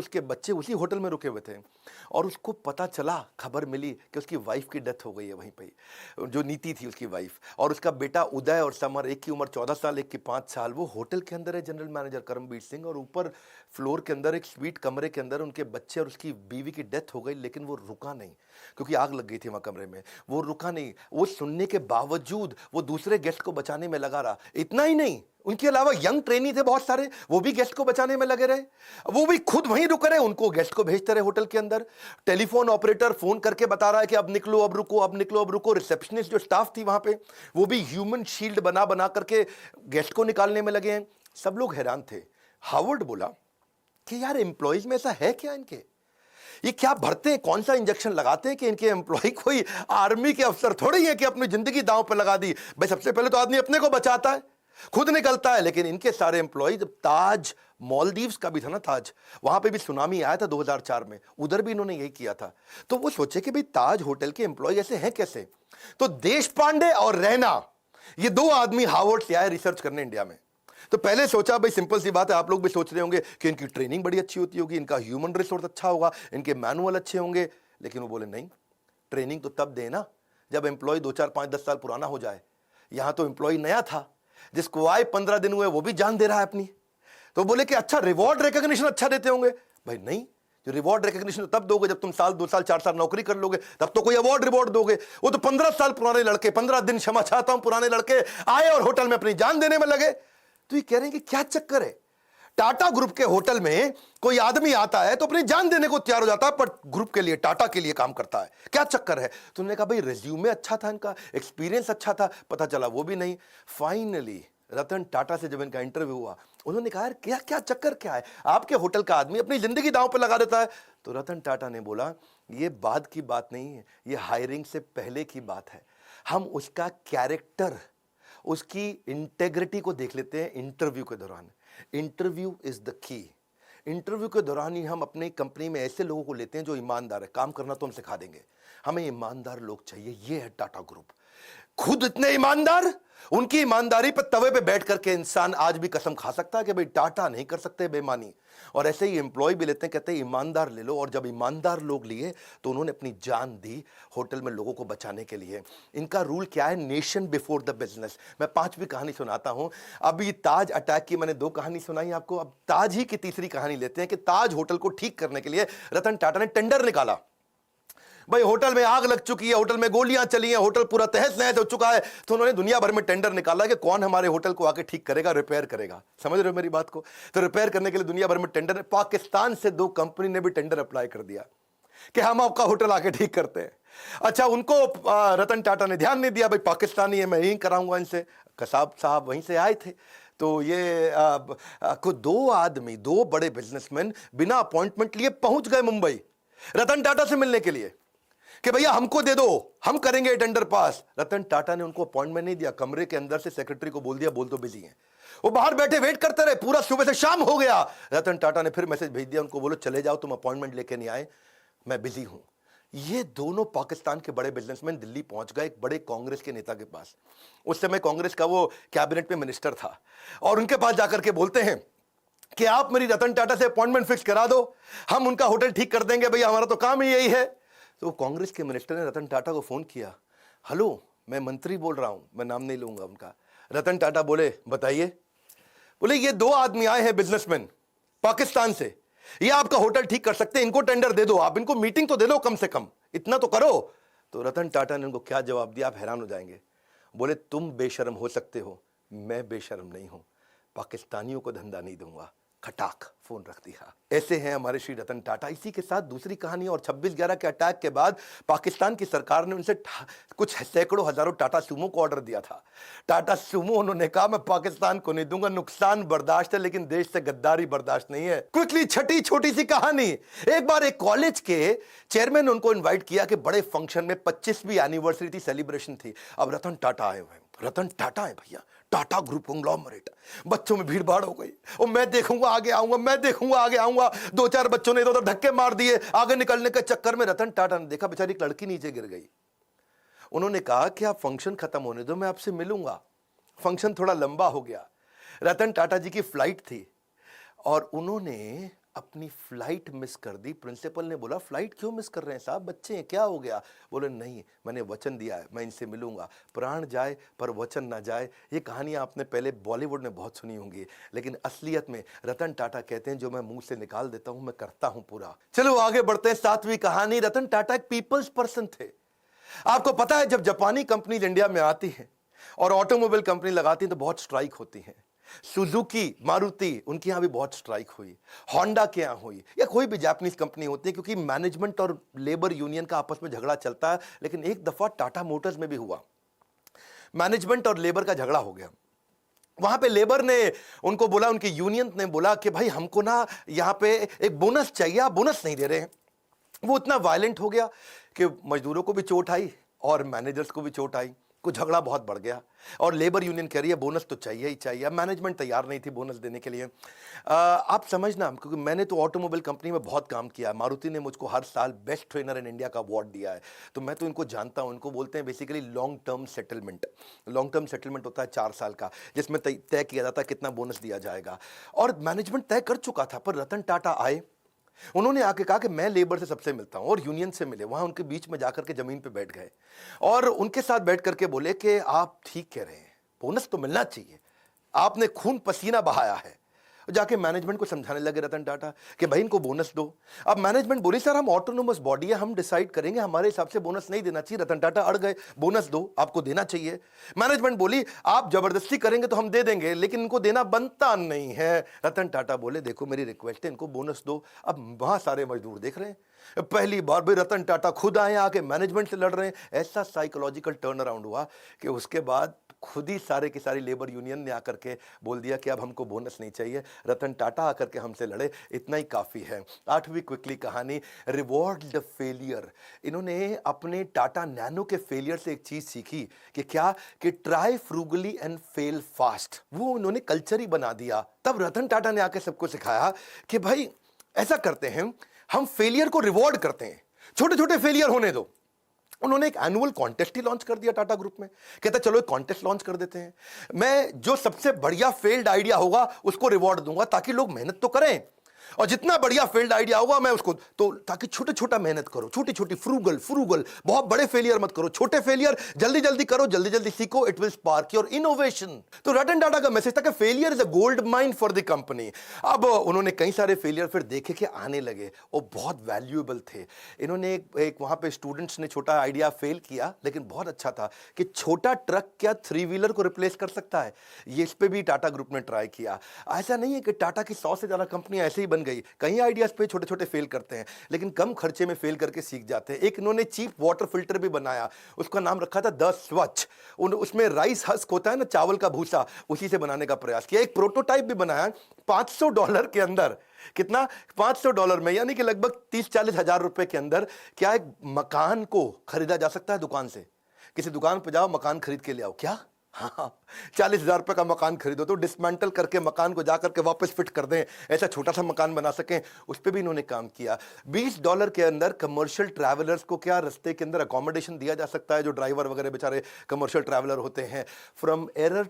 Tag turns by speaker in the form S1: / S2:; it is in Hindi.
S1: उसके बच्चे उसी होटल में रुके हुए थे और उसको पता चला, खबर मिली कि उसकी वाइफ की डेथ हो गई है वहीं पे ही, जो नीति थी उसकी वाइफ, और उसका बेटा उदय और समर, एक की उम्र 14 साल, एक की 5 साल, वो होटल के अंदर है जनरल मैनेजर करमबीर सिंह, और ऊपर फ्लोर के अंदर एक स्वीट कमरे के अंदर उनके बच्चे और उसकी बीवी की डेथ हो गई। लेकिन वो रुका नहीं, क्योंकि आग लग गई थी वहां कमरे में। वो रुका नहीं, वो सुनने के बावजूद वो दूसरे गेस्ट को बचाने में लगा रहा। इतना ही नहीं, उनके अलावा यंग ट्रेनी थे बहुत सारे, वो भी गेस्ट को बचाने में लगे रहे। वो भी खुद वहीं रुक रहे, उनको गेस्ट को भेजते रहे होटल के अंदर। टेलीफोन ऑपरेटर फोन करके बता रहा है कि अब निकलो, अब रुको, अब निकलो, अब रुको। रिसेप्शनिस्ट जो स्टाफ थी वहां पे, वो भी ह्यूमन शील्ड बना बना करके गेस्ट को निकालने में लगे हैं। सब लोग हैरान थे। हार्वर्ड बोला कि यार एम्प्लॉइज में ऐसा है क्या, इनके ये क्या भरते हैं, कौन सा इंजेक्शन लगाते हैं कि इनके एम्प्लॉय कोई आर्मी के अफसर थोड़ी है कि अपनी जिंदगी दांव पर लगा दी। भाई सबसे पहले तो आदमी अपने को बचाता है, खुद निकलता है। लेकिन इनके सारे एम्प्लॉय, जब ताज मालदीव्स का भी था ना ताज, वहां पे भी सुनामी आया था 2004 में, उधर भी इन्होंने यही किया था। तो वो सोचे कि भाई ताज होटल के एम्प्लॉय ऐसे हैं कैसे। तो देश पांडे और रैना, ये दो आदमी हार्वर्ड से आए रिसर्च करने इंडिया में। तो पहले सोचा भाई सिंपल सी बात है, आप लोग भी सोच रहे होंगे कि इनकी ट्रेनिंग बड़ी अच्छी होती होगी, इनका ह्यूमन रिसोर्स अच्छा होगा, इनके मैनुअल अच्छे होंगे। लेकिन वो बोले नहीं, ट्रेनिंग तो तब देना जब एम्प्लॉय 2 4 5 10 साल पुराना हो जाए। यहां तो एम्प्लॉय नया था, जिसको आए 15 दिन हुए वो भी जान दे रहा है अपनी। तो बोले कि अच्छा रिवॉर्ड रिकॉग्निशन अच्छा देते होंगे। भाई नहीं, जो रिवॉर्ड रिकॉग्निशन तब दोगे जब तुम साल 2 साल 4 साल नौकरी कर लोगे, तब तो कोई अवार्ड रिवॉर्ड दोगे। वो तो 15 साल पुराने लड़के, 15 दिन क्षमा चाहता हूं, पुराने लड़के आए और होटल में अपनी जान देने में लगे। तो ये कह रहे हैं कि क्या चक्कर है, टाटा ग्रुप के होटल में कोई आदमी आता है तो अपनी जान देने को तैयार हो जाता है, पर ग्रुप के लिए, टाटा के लिए काम करता है, क्या चक्कर है। तो उन्होंने कहा भाई रेज्यूमे अच्छा था, इनका एक्सपीरियंस अच्छा था, पता चला वो भी नहीं। फाइनली रतन टाटा से जब इनका इंटरव्यू हुआ, उन्होंने कहा यार क्या क्या चक्कर क्या है, आपके होटल का आदमी अपनी जिंदगी दांव पे लगा देता है। तो रतन टाटा ने बोला ये बाद की बात नहीं है, ये हायरिंग से पहले की बात है। हम उसका कैरेक्टर, उसकी इंटेग्रिटी को देख लेते हैं इंटरव्यू के दौरान। Interview is the key. Interview के दौरान ही हम अपनी कंपनी में ऐसे लोगों को लेते हैं जो ईमानदार है, काम करना तो हम सिखा देंगे, हमें ईमानदार लोग चाहिए। ये है टाटा ग्रुप, खुद इतने ईमानदार, उनकी ईमानदारी पर तवे पे बैठ करके इंसान आज भी कसम खा सकता है कि भाई टाटा नहीं कर सकते बेईमानी। और ऐसे ही एम्प्लॉय भी लेते हैं, कहते हैं ईमानदार ले लो। और जब ईमानदार लोग लिए तो उन्होंने अपनी जान दी होटल में लोगों को बचाने के लिए। इनका रूल क्या है, नेशन बिफोर द बिजनेस। मैं 5वीं कहानी सुनाता हूं। अभी ताज अटैक की मैंने 2 कहानी सुनाई आपको, अब ताज ही की तीसरी कहानी लेते हैं कि ताज होटल को ठीक करने के लिए रतन टाटा ने टेंडर निकाला। भाई होटल में आग लग चुकी है, होटल में गोलियां चली हैं, होटल पूरा तहस नहस हो चुका है। तो उन्होंने दुनिया भर में टेंडर निकाला कि कौन हमारे होटल को आके ठीक करेगा, रिपेयर करेगा। समझ रहे हो मेरी बात को। तो रिपेयर करने के लिए दुनिया भर में टेंडर, पाकिस्तान से 2 कंपनी ने भी टेंडर अप्लाई कर दिया कि हम आपका होटल आके ठीक करते हैं। अच्छा, उनको रतन टाटा ने ध्यान नहीं दिया, भाई पाकिस्तानी है, मैं यही कराऊंगा इनसे। कसाब साहब वहीं से आए थे। तो ये को 2 आदमी, 2 बड़े बिजनेसमैन बिना अपॉइंटमेंट लिए पहुंच गए मुंबई रतन टाटा से मिलने के लिए कि भैया हमको दे दो, हम करेंगे टेंडर पास। रतन टाटा ने उनको अपॉइंटमेंट नहीं दिया, कमरे के अंदर से सेक्रेटरी को बोल दिया, बोल तो बिजी हैं। वो बाहर बैठे वेट करते रहे, पूरा सुबह से शाम हो गया। रतन टाटा ने फिर मैसेज भेज दिया उनको, बोलो चले जाओ, तुम अपॉइंटमेंट लेके नहीं आए, मैं बिजी हूं। ये दोनों पाकिस्तान के बड़े बिजनेसमैन दिल्ली पहुंच गए एक बड़े कांग्रेस के नेता के पास। उस समय कांग्रेस का वो कैबिनेट में मिनिस्टर था, और उनके पास जाकर के बोलते हैं कि आप मेरी रतन टाटा से अपॉइंटमेंट फिक्स करा दो, हम उनका होटल ठीक कर देंगे, भैया हमारा तो काम ही यही है। तो कांग्रेस के मिनिस्टर ने रतन टाटा को फोन किया, हेलो मैं मंत्री बोल रहा हूं, मैं नाम नहीं लूंगा उनका। रतन टाटा बोले बताइए। बोले ये 2 आदमी आए हैं बिजनेसमैन पाकिस्तान से, ये आपका होटल ठीक कर सकते हैं, इनको टेंडर दे दो, आप इनको मीटिंग तो दे दो, कम से कम इतना तो करो। तो रतन टाटा ने उनको क्या जवाब दिया, आप हैरान हो जाएंगे। बोले तुम बेशर्म हो सकते हो, मैं बेशर्म नहीं हूं, पाकिस्तानियों को धंधा नहीं दूंगा। खटाक फोन रख दिया। ऐसे हैं हमारे श्री रतन टाटा। इसी के साथ दूसरी कहानी, और 26/11 के अटैक के बाद पाकिस्तान की सरकार ने उनसे कुछ सैकड़ों हजारों टाटा सूमो को ऑर्डर दिया था। टाटा सूमो, उन्होंने कहा मैं पाकिस्तान को नहीं दूंगा, नुकसान बर्दाश्त है लेकिन देश से गद्दारी बर्दाश्त नहीं है। क्विकली छठी छोटी सी कहानी, एक बार एक कॉलेज के चेयरमैन ने उनको इन्वाइट किया कि बड़े फंक्शन में 25वीं एनिवर्सरी थी, सेलिब्रेशन थी। अब रतन टाटा आए हुए हैं, रतन टाटा है भैया, टाटा ग्रुप कंग्लोमरेट। बच्चों में भीड़ भाड़ हो गई, और मैं देखूंगा आगे आऊंगा, मैं देखूंगा आगे आऊंगा। 2-4 बच्चों ने इधर उधर धक्के मार दिए, आगे निकलने के चक्कर में रतन टाटा ने देखा बेचारी एक लड़की नीचे गिर गई। उन्होंने कहा कि आप फंक्शन खत्म होने दो, मैं आपसे मिलूंगा। फंक्शन थोड़ा लंबा हो गया, रतन टाटा जी की फ्लाइट थी, और उन्होंने अपनी फ्लाइट मिस कर दी। प्रिंसिपल ने बोला फ्लाइट क्यों मिस कर रहे हैं साहब, बच्चे हैं, क्या हो गया? बोले नहीं, मैंने वचन दिया है, मैं इनसे मिलूंगा, प्राण जाए पर वचन ना जाए। ये कहानियां आपने पहले बॉलीवुड में बहुत सुनी होंगी, लेकिन असलियत में रतन टाटा कहते हैं जो मैं मुंह से निकाल देता हूं मैं करता हूं पूरा। चलो आगे बढ़ते हैं। 7वीं कहानी, रतन टाटा एक पीपल्स पर्सन थे। आपको पता है जब जापानी कंपनी इंडिया में आती है और ऑटोमोबाइल कंपनी लगाती है तो बहुत स्ट्राइक होती है। सुजुकी, मारुति, उनके यहां भी बहुत स्ट्राइक हुई, होंडा के यहां हुई, या कोई भी जापानीज कंपनी होती है, क्योंकि मैनेजमेंट और लेबर यूनियन का आपस में झगड़ा चलता है। लेकिन एक दफा टाटा मोटर्स में भी हुआ, मैनेजमेंट और लेबर का झगड़ा हो गया। वहां पे लेबर ने उनको बोला, उनकी यूनियन ने बोला कि भाई हमको ना यहां पे एक बोनस चाहिए, आप बोनस नहीं दे रहे हैं। वो इतना वायलेंट हो गया कि मजदूरों को भी चोट आई और मैनेजर्स को भी चोट आई, कुछ झगड़ा बहुत बढ़ गया। और लेबर यूनियन कह रही है बोनस तो चाहिए ही चाहिए। मैनेजमेंट तैयार नहीं थी बोनस देने के लिए। आप समझना, क्योंकि मैंने तो ऑटोमोबाइल कंपनी में बहुत काम किया। मारुति ने मुझको हर साल बेस्ट ट्रेनर इन इंडिया का अवार्ड दिया है, तो मैं तो इनको जानता हूं। इनको बोलते हैं basically long term settlement. Long term settlement होता है 4 साल का, जिसमें तय किया जाता है कितना बोनस दिया जाएगा। और मैनेजमेंट तय कर चुका था, पर रतन टाटा आए, उन्होंने आके कहा कि मैं लेबर से सबसे मिलता हूं, और यूनियन से मिले। वहां उनके बीच में जाकर के जमीन पे बैठ गए और उनके साथ बैठ करके बोले कि आप ठीक कह रहे हैं, बोनस तो मिलना चाहिए, आपने खून पसीना बहाया है। जाके मैनेजमेंट को समझाने लगे रतन टाटा कि भाई इनको बोनस दो। अब मैनेजमेंट बोली सर हम ऑटोनोमस बॉडी है, हम डिसाइड करेंगे, हमारे हिसाब से बोनस नहीं देना चाहिए। रतन टाटा अड़ गए, बोनस दो, आपको देना चाहिए। मैनेजमेंट बोली आप जबरदस्ती करेंगे तो हम दे देंगे, लेकिन इनको देना बनता नहीं है। रतन टाटा बोले देखो मेरी रिक्वेस्ट है, इनको बोनस दो। अब वहां सारे मजदूर देख रहे हैं, पहली बार भी रतन टाटा खुद आए, आके मैनेजमेंट से लड़ रहे हैं। ऐसा साइकोलॉजिकल टर्न अराउंड हुआ कि उसके बाद खुद ही सारे की सारी लेबर यूनियन ने आकर के बोल दिया कि अब हमको बोनस नहीं चाहिए, रतन टाटा आकर के हमसे लड़े, इतना ही काफी है। 8वीं क्विकली कहानी, रिवॉर्ड द फेलियर। इन्होंने अपने टाटा नैनो के फेलियर से एक चीज सीखी कि क्या, कि try frugally and fail fast. वो उन्होंने कल्चर ही बना दिया। तब रतन टाटा ने आकर सबको सिखाया कि भाई ऐसा करते हैं, हम फेलियर को रिवॉर्ड करते हैं, छोटे छोटे फेलियर होने दो। उन्होंने एक एनुअल कॉन्टेस्ट ही लॉन्च कर दिया टाटा ग्रुप में। कहता चलो एक कॉन्टेस्ट लॉन्च कर देते हैं, मैं जो सबसे बढ़िया फेल्ड आइडिया होगा उसको रिवॉर्ड दूंगा, ताकि लोग मेहनत तो करें, और जितना बढ़िया फेल्ड आइडिया होगा मैं उसको, तो ताकि छोटे छोटा मेहनत करो, छोटी छोटी फ्रूगल फ्रूगल, बहुत बड़े फेलियर मत करो, छोटे फेलियर जल्दी जल्दी करो, जल्दी जल्दी सीखो, it will spark your innovation. तो रतन टाटा का मैसेज था कि failure is a gold mine for the company. अब उन्होंने कई सारे फेलियर फिर देखे कि आने लगे, वो बहुत वैल्यूएबल थे। इन्होंने एक वहां पे स्टूडेंट्स ने छोटा आइडिया फेल किया, लेकिन बहुत अच्छा था कि छोटा ट्रक क्या 3 व्हीलर को रिप्लेस कर सकता है। ये इस पे भी टाटा ग्रुप ने ट्राई किया। ऐसा नहीं है कि टाटा की 100 से ज्यादा कंपनियां ऐसे ही बन गई, कई आइडियाज पे छोटे छोटे फेल करते हैं, लेकिन कम खर्चे में फेल करके सीख जाते हैं। एक इन्होंने चीप वाटर फिल्टर भी बनाया, उसका नाम रखा था द स्वच्छ। उसमें राइस हस्क होता है ना, चावल का भूसा, उसी से बनाने का प्रयास किया। एक प्रोटोटाइप भी बनाया $500 के अंदर। कितना? $500 में, यानी कि लगभग 30-40 हजार रुपए के अंदर क्या एक मकान को खरीदा जा सकता है दुकान से। किसी दुकान पे जाओ, मकान खरीद के ले आओ, क्या? हाँ, 40,000 रुपए का मकान खरीदो तो डिसमेंटल करके मकान को जाकर के वापस फिट कर दें, ऐसा छोटा सा मकान बना सकें, उस पर भी इन्होंने काम किया। $20 के अंदर कमर्शियल ट्रैवलर्स को क्या रास्ते के अंदर अकोमोडेशन दिया जा सकता है, जो ड्राइवर वगैरह बेचारे कमर्शियल ट्रैवलर होते हैं। From error